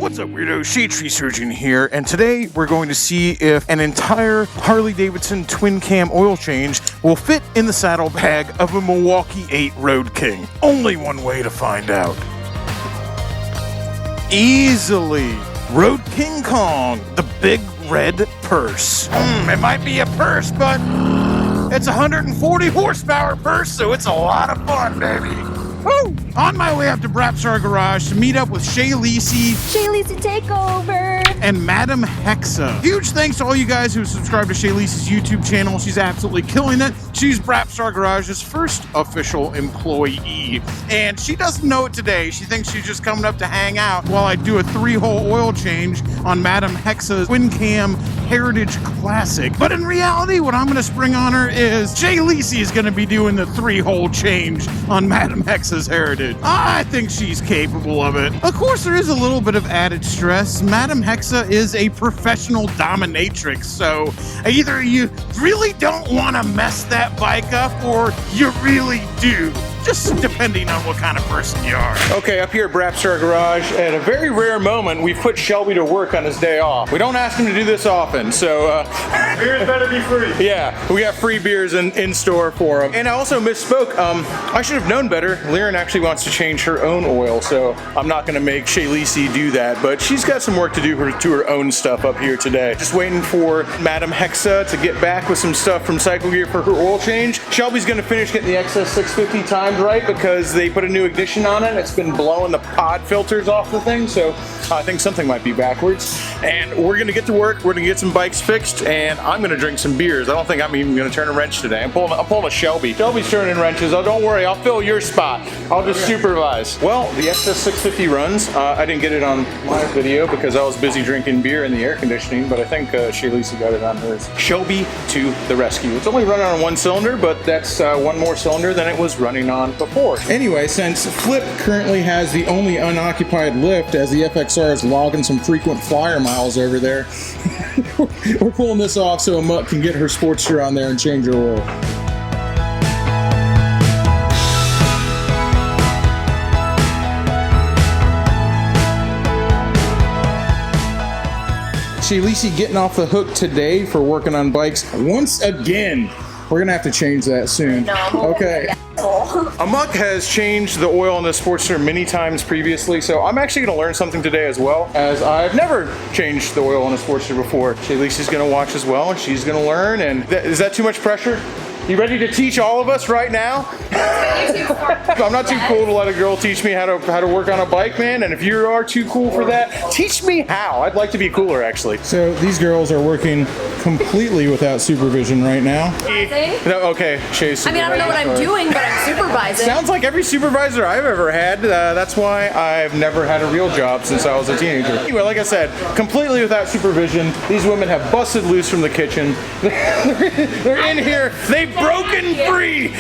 What's up, weirdo? Shadetree Surgeon here, and today we're going to see if an entire Harley-Davidson twin cam oil change will fit in the saddlebag of a Milwaukee 8 Road King. Only one way to find out. Easily. Road King Kong, the big red purse. It might be a purse, but it's a 140 horsepower purse, so it's a lot of fun, baby. Woo! On my way up to Brapstar Garage to meet up with Cheyleesi. Cheyleesi takeover! And Madame Hexe. Huge thanks to all you guys who subscribed to Cheyleesi's YouTube channel. She's absolutely killing it. She's Brapstar Garage's first official employee. And she doesn't know it today. She thinks she's just coming up to hang out while I do a 3-hole oil change on Madame Hexe's twin cam Heritage Classic. But in reality, what I'm going to spring on her is Cheyleesi is going to be doing the 3-hole change on Madame Hexe's Heritage. I think she's capable of it. Of course, there is a little bit of added stress. Madame Hexe is a professional dominatrix, so either you really don't want to mess that bike up or you really do. Just depending on what kind of person you are. Okay, up here at Brapstar Garage, at a very rare moment, we've put Shelby to work on his day off. We don't ask him to do this often, so... beers better be free. Yeah, we got free beers in store for him. And I also misspoke. I should have known better. Liren actually wants to change her own oil, so I'm not going to make Cheyleesi do that, but she's got some work to do to her own stuff up here today. Just waiting for Madame Hexe to get back with some stuff from Cycle Gear for her oil change. Shelby's going to finish getting the XS650 timed right because they put a new ignition on it. It's been blowing the pod filters off the thing, so I think something might be backwards. And we're going to get to work. We're going to get some bikes fixed, and I'm going to drink some beers. I don't think I'm even going to turn a wrench today. I'm pulling a Shelby. Shelby's turning wrenches. Oh, don't worry. I'll fill your spot. I'll just supervise. Well, the XS650 runs. I didn't get it on my video because I was busy drinking beer in the air conditioning, but I think Cheyleesi got it on hers. Shelby to the rescue. It's only running on 1 cylinder, but that's 1 more cylinder than it was running on before. Anyway, since Flip currently has the only unoccupied lift as the FXR is logging some frequent flyer miles over there, we're pulling this off so Ameoks can get her Sportster on there and change her oil. Cheyleesi getting off the hook today for working on bikes once again. We're gonna have to change that soon. No. Okay. Ameoks has changed the oil in the Sportster many times previously, so I'm actually gonna learn something today as well, as I've never changed the oil in a Sportster before. Cheyleesi's gonna watch as well, and she's gonna learn, and is that too much pressure? You ready to teach all of us right now? I'm not too cool to let a girl teach me how to work on a bike, man. And if you are too cool for that, teach me how. I'd like to be cooler, actually. So these girls are working completely without supervision right now. No, okay, Shay's I mean, I don't know what I'm doing, but I'm supervising. Sounds like every supervisor I've ever had. That's why I've never had a real job since I was a teenager. Anyway, like I said, completely without supervision. These women have busted loose from the kitchen. They're in here. They've broken free.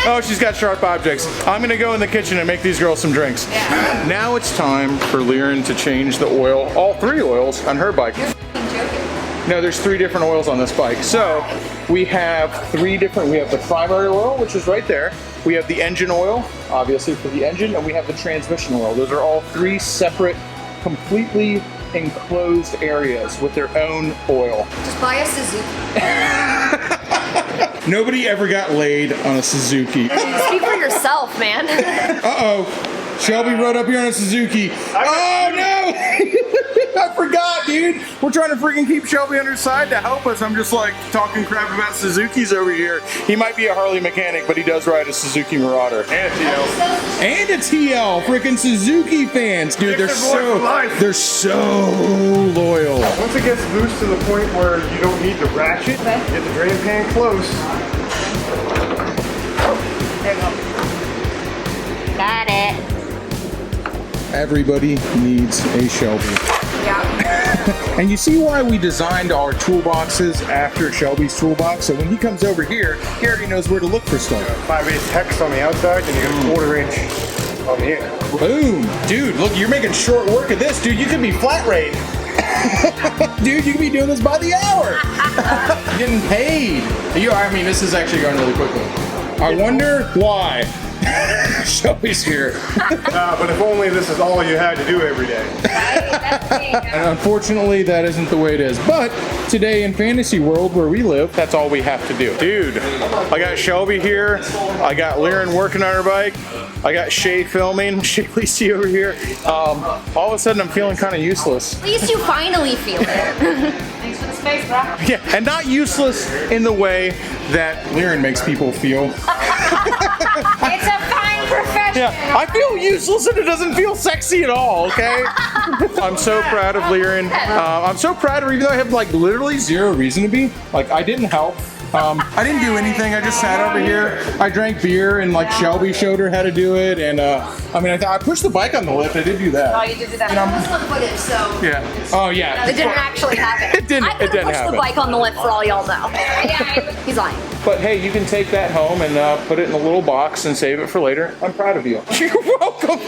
Oh, she's got sharp objects. I'm gonna go in the kitchen and make these girls some drinks. Yeah. Now it's time for Liren to change the oil, all 3 oils on her bike. You're joking. No, there's 3 different oils on this bike. So we have 3 different, we have the primary oil, which is right there. We have the engine oil, obviously for the engine, and we have the transmission oil. Those are all 3 separate, completely enclosed areas with their own oil. Just buy a Suzuki. Nobody ever got laid on a Suzuki. Speak for yourself, man. Uh-oh. Shelby rode up here on a Suzuki. Oh, no! I forgot, dude. We're trying to freaking keep Shelby on her side to help us. I'm just like talking crap about Suzukis over here. He might be a Harley mechanic, but he does ride a Suzuki Marauder. And a TL. And a TL. Freaking Suzuki fans, dude. They're so loyal. Once it gets loose to the point where you don't need to ratchet, get the drain pan close. There you go. Got it. Everybody needs a Shelby. Yeah. And you see why we designed our toolboxes after Shelby's toolbox? So when he comes over here, he already knows where to look for stuff. 5/8 hex on the outside, and you got a 1/4 inch on the end. Boom. Dude, look, you're making short work of this. Dude, you could be flat rate. Dude, you could be doing this by the hour. Getting paid. I mean, this is actually going really quickly. I wonder why. Shelby's here. But if only this is all you had to do every day. And unfortunately, that isn't the way it is. But today in fantasy world where we live, that's all we have to do. Dude, I got Shelby here. I got Liren working on her bike. I got Shay filming. Cheyleesi over here. All of a sudden, I'm feeling kind of useless. At least you finally feel it. Thanks for the space, bro. Yeah, and not useless in the way that Liren makes people feel. It's a fine profession. Yeah, I feel useless and it doesn't feel sexy at all, okay? I'm so proud of Liren. I'm so proud of her, even though I have like literally zero reason to be. Like, I didn't help. I didn't do anything. I just sat over here. I drank beer and like Shelby showed her how to do it. And I mean, I pushed the bike on the lift. I did do that. Oh, you did that. I almost looked footage, so. Yeah. Oh, yeah. It didn't actually happen. It didn't. I could have pushed the bike on the lift for all y'all know. He's lying. But hey, you can take that home and put it in a little box and save it for later. I'm proud of you. You're welcome.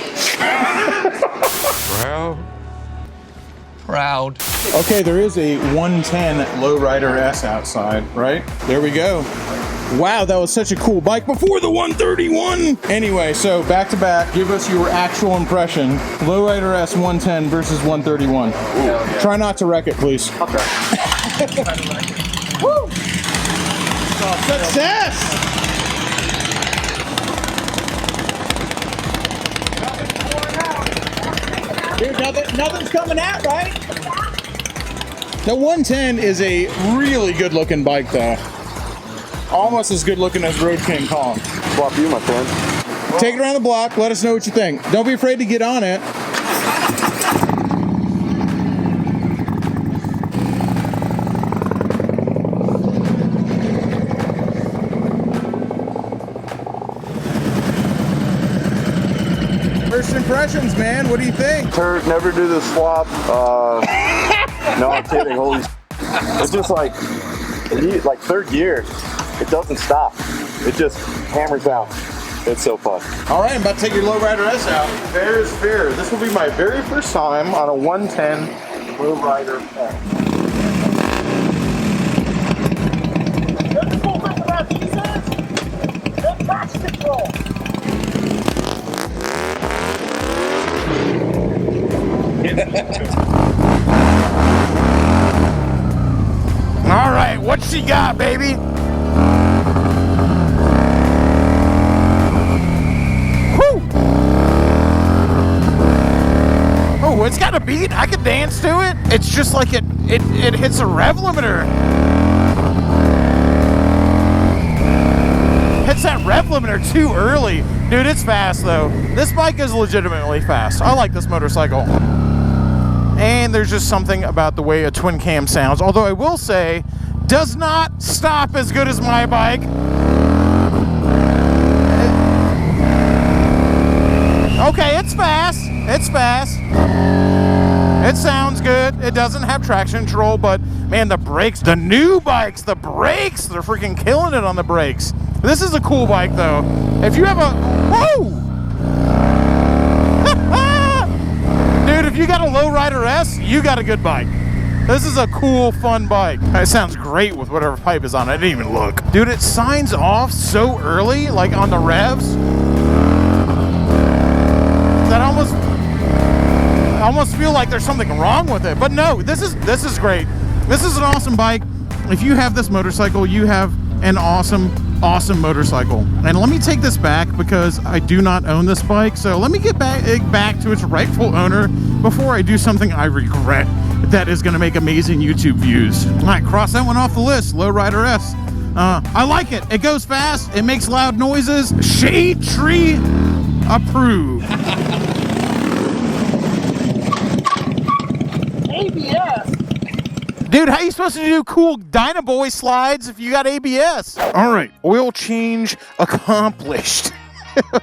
Proud. Okay, there is a 110 Lowrider S outside, right? There we go. Wow, that was such a cool bike before the 131. Anyway, so back to back, give us your actual impression. Lowrider S 110 versus 131. Ooh. Try not to wreck it, please. Okay. Woo! Success! Dude, nothing's coming out, right? The 110 is a really good looking bike though. Almost as good looking as Road King Kong. Swap you, my friend. Take it around the block, let us know what you think. Don't be afraid to get on it. First impressions, man. What do you think? Kurt, never do the swap. No, I'm kidding. Holy it's just like third gear. It doesn't stop. It just hammers out. It's so fun. All right, I'm about to take your Lowrider S out. Fair is fair. This will be my very first time on a 110 Lowrider S. The cool thing about these is they're traction control. All right, what she got, baby? Whew. Oh, it's got a beat. I can dance to it. It's just like it hits a rev limiter. Hits that rev limiter too early. Dude, it's fast though. This bike is legitimately fast. I like this motorcycle. And there's just something about the way a twin cam sounds. Although I will say, does not stop as good as my bike. Okay, it's fast. It's fast. It sounds good. It doesn't have traction control, but man, the brakes, the new bikes, the brakes, they're freaking killing it on the brakes. This is a cool bike though. If you have a, whoa! Dude, if you got a Lowrider S, you got a good bike. This is a cool, fun bike. It sounds great with whatever pipe is on it. I didn't even look. Dude, it signs off so early, like on the revs, that I almost feel like there's something wrong with it. But no, this is great. This is an awesome bike. If you have this motorcycle, you have an awesome motorcycle. And let me take this back because I do not own this bike. So let me get back to its rightful owner before I do something I regret that is going to make amazing YouTube views. All right, cross that one off the list. Lowrider S. I like it. It goes fast. It makes loud noises. Shadetree approved. ABS. Dude, how you supposed to do cool Dynaboy slides if you got ABS? All right, oil change accomplished.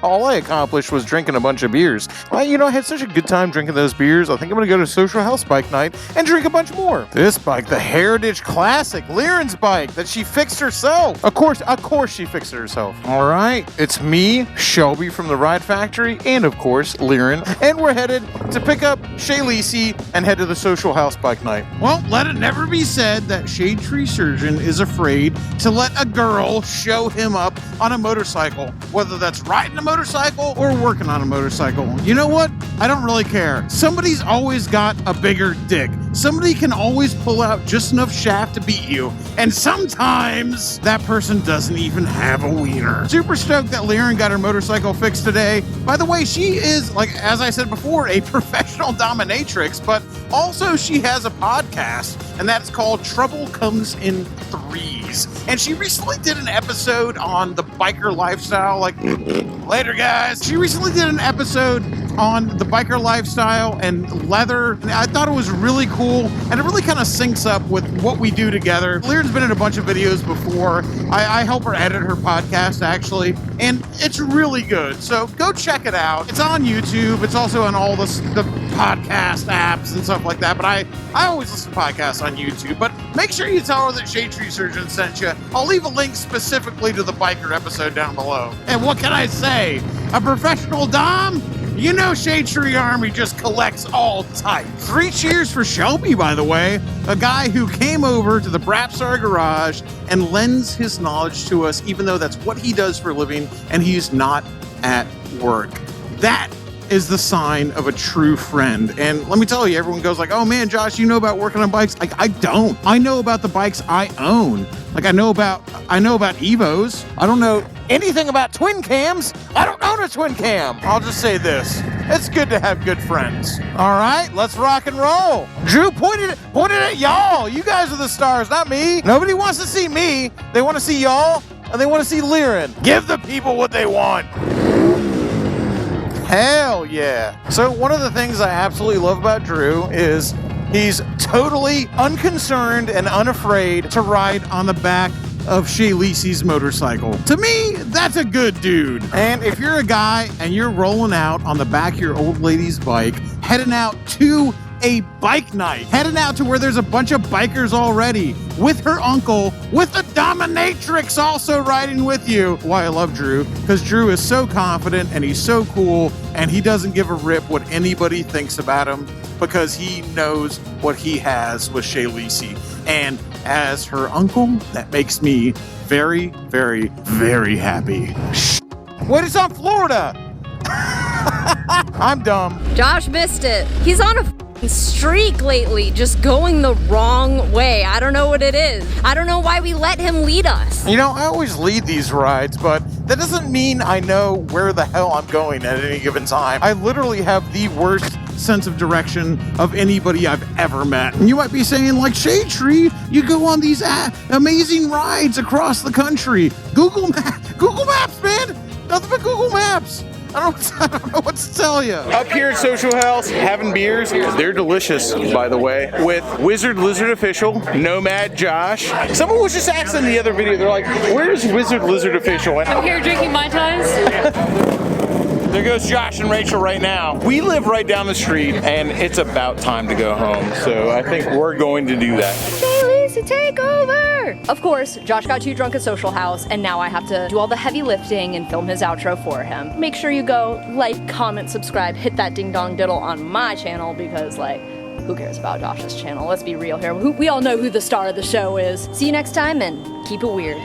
All I accomplished was drinking a bunch of beers. Well, you know, I had such a good time drinking those beers. I think I'm gonna go to Social House Bike Night and drink a bunch more. This bike, the Heritage Classic, Liren's bike that she fixed herself. Of course she fixed it herself. All right, it's me, Shelby from the Ride Factory, and of course, Liren. And we're headed to pick up Cheyleesi and head to the Social House Bike Night. Well, let it never be said that Shadetree Surgeon is afraid to let a girl show him up on a motorcycle, whether that's riding riding a motorcycle or working on a motorcycle. You know what? I don't really care. Somebody's always got a bigger dick. Somebody can always pull out just enough shaft to beat you. And sometimes that person doesn't even have a wiener. Super stoked that Liren got her motorcycle fixed today. By the way, she is, like, as I said before, a professional dominatrix, but also she has a podcast, and that's called Trouble Comes in Threes. And she recently did an episode on the biker lifestyle, like, later guys. She recently did an episode on the biker lifestyle and leather. And I thought it was really cool, and it really kind of syncs up with what we do together. Liren's been in a bunch of videos before. I help her edit her podcast, actually, and it's really good. So go check it out. It's on YouTube. It's also on all the podcast apps and stuff like that. But I always listen to podcasts on YouTube. But make sure you tell her that Shadetree Surgeon sent you. I'll leave a link specifically to the biker episode down below. And what can I say? A professional dom? You know Shadetree Army just collects all types. 3 cheers for Shelby, by the way, a guy who came over to the Brapstar garage and lends his knowledge to us, even though that's what he does for a living and he's not at work. That is the sign of a true friend. And let me tell you, everyone goes like, oh man, Josh, you know about working on bikes? Like, I don't. I know about the bikes I own. Like, I know about Evos. I don't know anything about twin cams. I don't own a twin cam. I'll just say this. It's good to have good friends. All right, let's rock and roll. Drew pointed at y'all. You guys are the stars, not me. Nobody wants to see me. They want to see y'all, and they want to see Liren. Give the people what they want. Hell yeah. So one of the things I absolutely love about Drew is he's totally unconcerned and unafraid to ride on the back of Cheyleesi's motorcycle. To me, that's a good dude. And if you're a guy and you're rolling out on the back of your old lady's bike, heading out to a bike night, heading out to where there's a bunch of bikers already, with her uncle, with the dominatrix also riding with you. Why I love Drew, because Drew is so confident and he's so cool and he doesn't give a rip what anybody thinks about him because he knows what he has with Cheyleesi. And as her uncle, that makes me very, very, very happy. Wait, it's on Florida! I'm dumb. Josh missed it. He's on a streak lately, just going the wrong way. I don't know what it is. I don't know why we let him lead us. You know, I always lead these rides, but that doesn't mean I know where the hell I'm going at any given time. I literally have the worst sense of direction of anybody I've ever met. And you might be saying, like, Shadetree, you go on these amazing rides across the country. Google Maps, man! Nothing but Google Maps. I don't know what to tell you. Up here at Social House, having beers. They're delicious, by the way, with Wizard Lizard Official, Nomad Josh. Someone was just asking in the other video, they're like, where's Wizard Lizard Official? I'm here drinking Mai Tais. There goes Josh and Rachel right now. We live right down the street, and it's about time to go home, so I think we're going to do that. Cheyleesi, take over! Of course, Josh got too drunk at Social House, and now I have to do all the heavy lifting and film his outro for him. Make sure you go like, comment, subscribe, hit that ding dong diddle on my channel because, like, who cares about Josh's channel? Let's be real here. We all know who the star of the show is. See you next time, and keep it weird.